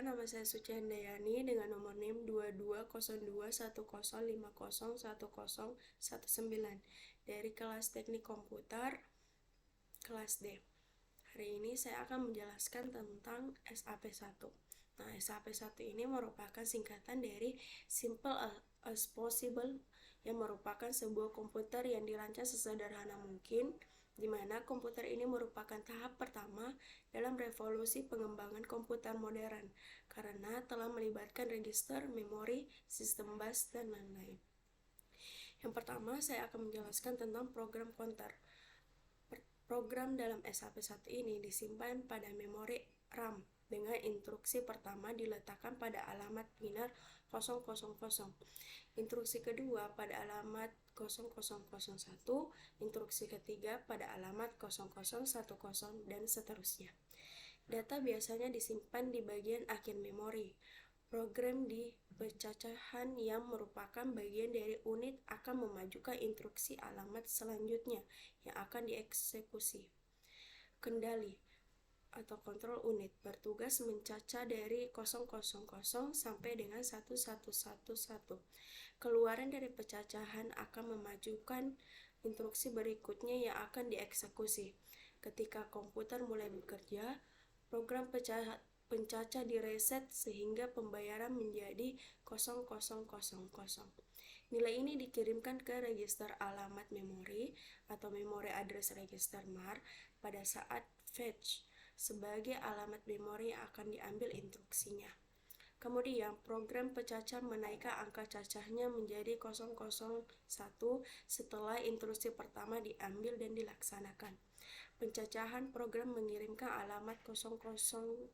nama saya Suci Handayani dengan nomor NIM 220210501019 dari kelas Teknik Komputer kelas D. Hari ini saya akan menjelaskan tentang SAP1. Nah, SAP1 ini merupakan singkatan dari Simple as Possible, yang merupakan sebuah komputer yang dirancang sesederhana mungkin, di mana komputer ini merupakan tahap pertama dalam revolusi pengembangan komputer modern, karena telah melibatkan register, memori, sistem bus, dan lain-lain. Yang pertama, saya akan menjelaskan tentang program counter. Program dalam SAP1 ini disimpan pada memori RAM dengan instruksi pertama diletakkan pada alamat biner 000. Instruksi kedua pada alamat 0001, instruksi ketiga pada alamat 0010, dan seterusnya. Data biasanya disimpan di bagian akhir memori. Program di pecacahan yang merupakan bagian dari unit akan memajukan instruksi alamat selanjutnya yang akan dieksekusi. Kendali atau kontrol unit bertugas mencacah dari 000 sampai dengan 1111. Keluaran dari pecacahan akan memajukan instruksi berikutnya yang akan dieksekusi. Ketika komputer mulai bekerja, program pencacah direset sehingga pembayaran menjadi 0000. Nilai ini dikirimkan ke register alamat memori atau memory address register MAR pada saat fetch sebagai alamat memori yang akan diambil instruksinya. Kemudian, program pecacah menaikkan angka cacahnya menjadi 001 setelah instruksi pertama diambil dan dilaksanakan. Pencacahan program mengirimkan alamat 0001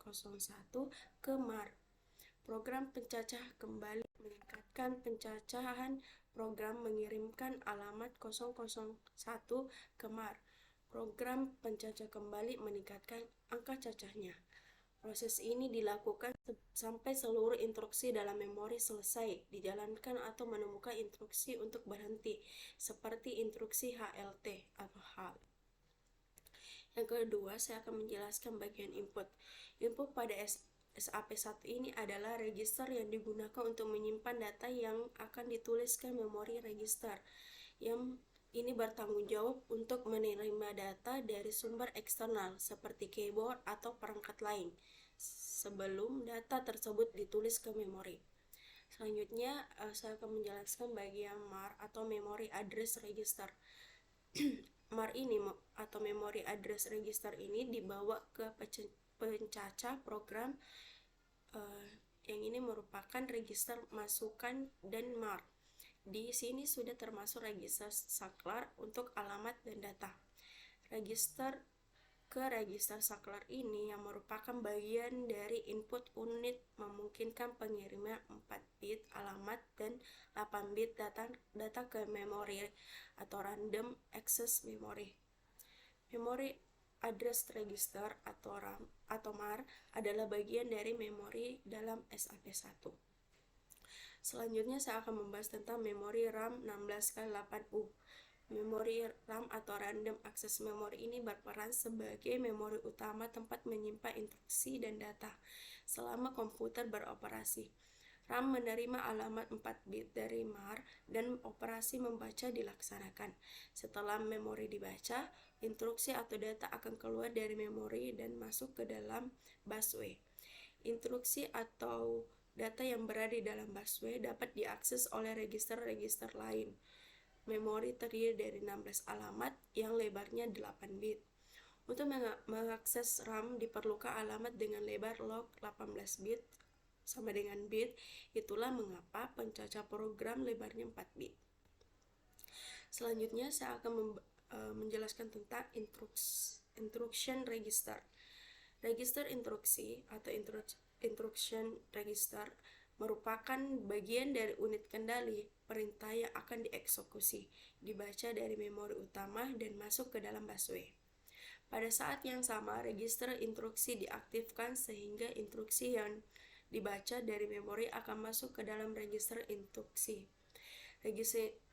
ke MAR. Program pencacah kembali meningkatkan pencacahan program mengirimkan alamat 001 ke MAR. Program pencacah kembali meningkatkan angka cacahnya. Proses ini dilakukan sampai seluruh instruksi dalam memori selesai dijalankan atau menemukan instruksi untuk berhenti, seperti instruksi HLT atau HAL. Yang kedua, saya akan menjelaskan bagian input. Input pada SAP1 ini adalah register yang digunakan untuk menyimpan data yang akan ditulis ke memori register. Yang ini bertanggung jawab untuk menerima data dari sumber eksternal seperti keyboard atau perangkat lain sebelum data tersebut ditulis ke memori. Selanjutnya, saya akan menjelaskan bagian MAR atau Memory Address Register. MAR ini atau Memory Address Register ini dibawa ke pencacah program yang ini merupakan register masukan dan MAR. Di sini sudah termasuk register saklar untuk alamat dan data. Register saklar ini yang merupakan bagian dari input unit memungkinkan pengiriman 4 bit alamat dan 8 bit data ke memori atau random access memory. Memory address register atau RAM atau MAR adalah bagian dari memori dalam SAP1. Selanjutnya saya akan membahas tentang memori RAM 16x8U. Memori RAM atau Random Access Memory ini berperan sebagai memori utama tempat menyimpan instruksi dan data selama komputer beroperasi. RAM menerima alamat 4 bit dari MAR dan operasi membaca dilaksanakan. Setelah memori dibaca, instruksi atau data akan keluar dari memori dan masuk ke dalam busway. Instruksi atau data yang berada di dalam busway dapat diakses oleh register-register lain. Memori terdiri dari 16 alamat yang lebarnya 8 bit. Untuk mengakses RAM diperlukan alamat dengan lebar log 18 bit sama dengan bit. Itulah mengapa pencacah program lebarnya 4 bit. Selanjutnya saya akan menjelaskan tentang instruction register. Register instruksi atau instruction register merupakan bagian dari unit kendali perintah yang akan dieksekusi, dibaca dari memori utama dan masuk ke dalam busway. Pada saat yang sama, register instruksi diaktifkan sehingga instruksi yang dibaca dari memori akan masuk ke dalam register instruksi.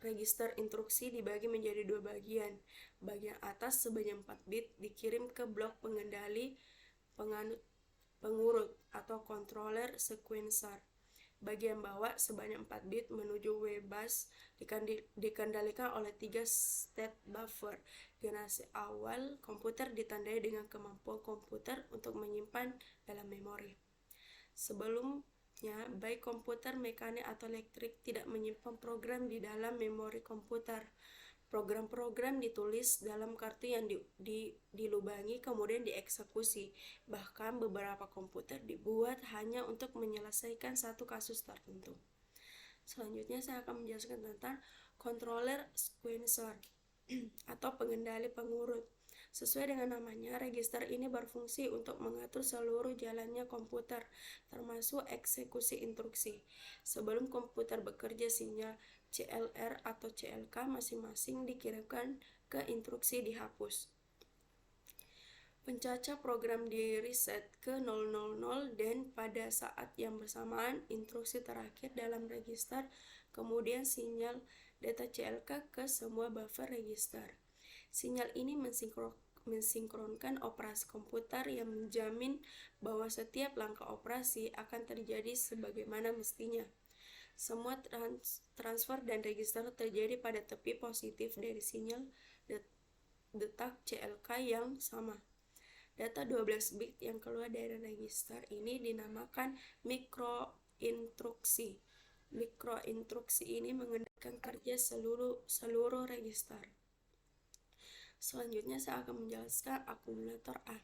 Register instruksi dibagi menjadi dua bagian. Bagian atas sebanyak 4 bit dikirim ke blok pengendali penganut pengurut atau controller sequencer. Bagian bawah sebanyak 4 bit menuju WBus dikendalikan oleh 3 state buffer. Generasi awal komputer ditandai dengan kemampuan komputer untuk menyimpan dalam memori. Sebelumnya, baik komputer mekanik atau elektrik tidak menyimpan program di dalam memori komputer. Program-program ditulis dalam kartu yang dilubangi kemudian dieksekusi. Bahkan beberapa komputer dibuat hanya untuk menyelesaikan satu kasus tertentu. Selanjutnya saya akan menjelaskan tentang controller sequencer atau pengendali pengurut. Sesuai dengan namanya, register ini berfungsi untuk mengatur seluruh jalannya komputer, termasuk eksekusi instruksi. Sebelum komputer bekerja, sinyal CLR atau CLK masing-masing dikirimkan ke instruksi dihapus. Pencacah program di reset ke 000 dan pada saat yang bersamaan instruksi terakhir dalam register, kemudian sinyal data CLK ke semua buffer register. Sinyal ini mensinkronkan operasi komputer yang menjamin bahwa setiap langkah operasi akan terjadi sebagaimana mestinya. Semua transfer dan register terjadi pada tepi positif dari sinyal detak CLK yang sama. Data 12 bit yang keluar dari register ini dinamakan mikroinstruksi. Mikroinstruksi ini mengendalikan kerja seluruh register. Selanjutnya saya akan menjelaskan akumulator A.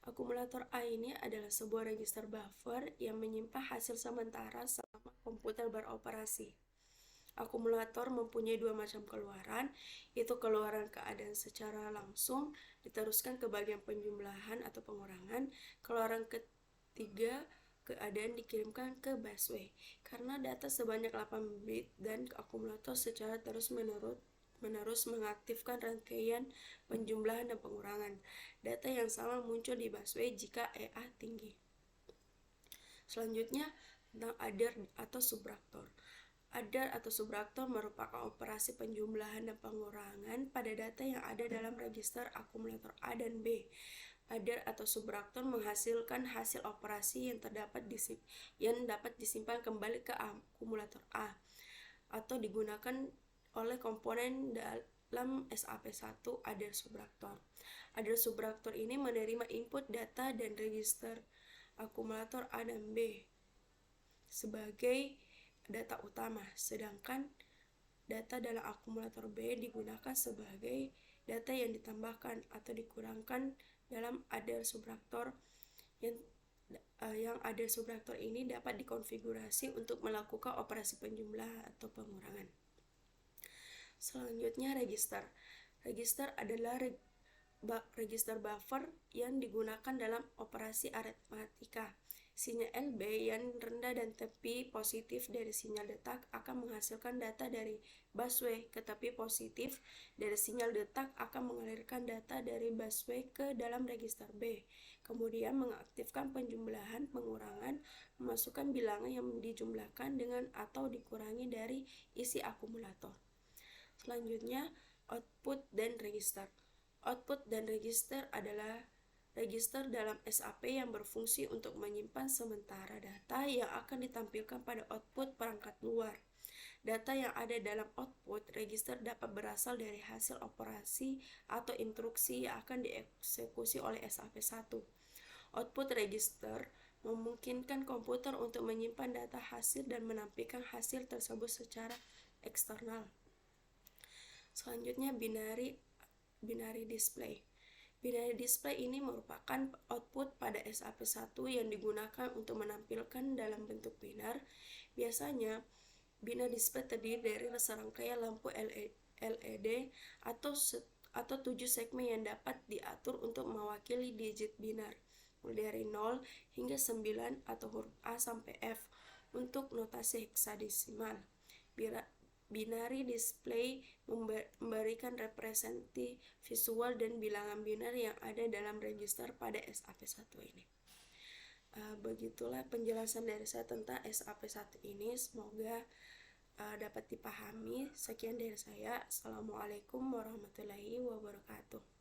Akumulator A ini adalah sebuah register buffer yang menyimpan hasil sementara selama komputer beroperasi. Akumulator mempunyai dua macam keluaran, yaitu keluaran keadaan secara langsung diteruskan ke bagian penjumlahan atau pengurangan. Keluaran ketiga, keadaan dikirimkan ke busway. Karena data sebanyak 8 bit dan akumulator secara terus-menerus mengaktifkan rangkaian penjumlahan dan pengurangan. Data yang sama muncul di busway jika EA tinggi. Selanjutnya tentang adder atau subtraktor. Adder atau subtraktor merupakan operasi penjumlahan dan pengurangan pada data yang ada dalam register akumulator A dan B. Adder atau subtraktor menghasilkan hasil operasi yang dapat disimpan kembali ke akumulator A atau digunakan oleh komponen dalam SAP1 adder subtraktor. Adder subtraktor ini menerima input data dan register akumulator A dan B sebagai data utama, sedangkan data dalam akumulator B digunakan sebagai data yang ditambahkan atau dikurangkan dalam adder subtraktor yang adder subtraktor ini dapat dikonfigurasi untuk melakukan operasi penjumlahan atau pengurangan. Selanjutnya register. Register adalah register buffer yang digunakan dalam operasi aritmatika. Sinyal LB yang rendah dan tepi positif dari sinyal detak akan menghasilkan data dari busway ke tepi positif dari sinyal detak akan mengalirkan data dari busway ke dalam register B. Kemudian mengaktifkan penjumlahan, pengurangan, memasukkan bilangan yang dijumlahkan dengan atau dikurangi dari isi akumulator. Selanjutnya, output dan register. Output dan register adalah register dalam SAP yang berfungsi untuk menyimpan sementara data yang akan ditampilkan pada output perangkat luar. Data yang ada dalam output register dapat berasal dari hasil operasi atau instruksi yang akan dieksekusi oleh SAP1. Output register memungkinkan komputer untuk menyimpan data hasil dan menampilkan hasil tersebut secara eksternal. Selanjutnya binary display. Binary display ini merupakan output pada SAP1 yang digunakan untuk menampilkan dalam bentuk binar. Biasanya, binary display terdiri dari serangkaian lampu LED atau 7 segmen yang dapat diatur untuk mewakili digit binar, mulai dari 0 hingga 9 atau huruf A sampai F untuk notasi heksadesimal. Binary display memberikan representasi visual dan bilangan binar yang ada dalam register pada SAP1 ini. Begitulah penjelasan dari saya tentang SAP1 ini. Semoga dapat dipahami. Sekian dari saya. Assalamualaikum warahmatullahi wabarakatuh.